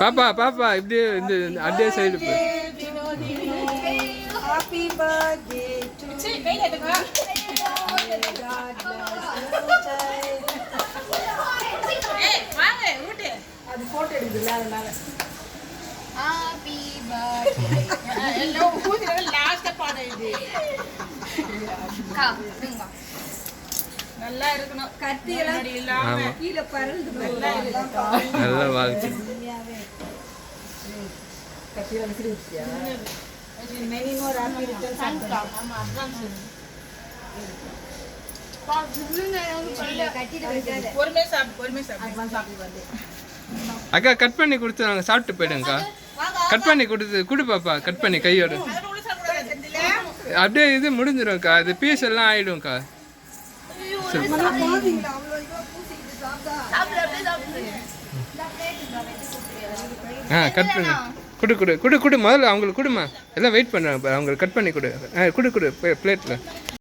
பாப்பா பாப்பா இப்படி இந்த அப்படியே சைடு போய் ஹாப்பி பர்த்டே டு அது போட்டோ எடுக்குதுல்ல அதனால ஹாப்பி பர்த்டே எல்லாம் ஊதில லாஸ்ட் பாட இது கா நீங்க நல்லா இருக்கணும் கத்தி எல்லாம் இல்லாம கீழ பறந்து நல்லா இருக்கணும் நல்லா வாழ்க்கை கத்தி எல்லாம் விசிறிச்சியா many more happy returns ஆமா அட்வான்ஸ் பாத்துங்க சொல்ல கட்டிட்டு வைக்காத பொறுமையா சாப்பிடு வந்து அக்கா கட் பண்ணி கொடுத்துறாங்க சாப்பிட்டு போயிடுங்கக்கா கட் பண்ணி கொடு பாப்பா கட் பண்ணி கையோட அப்படியே இது முடிஞ்சிடும்க்கா இது பீஸ் எல்லாம் ஆயிடும்க்கா கட் பண்ணி கொடு முதல்ல அவங்களுக்கு கொடுமா எல்லாம் வெயிட் பண்ணுறாங்க அவங்களுக்கு கட் பண்ணி கொடு கொடு பிளேட்டில்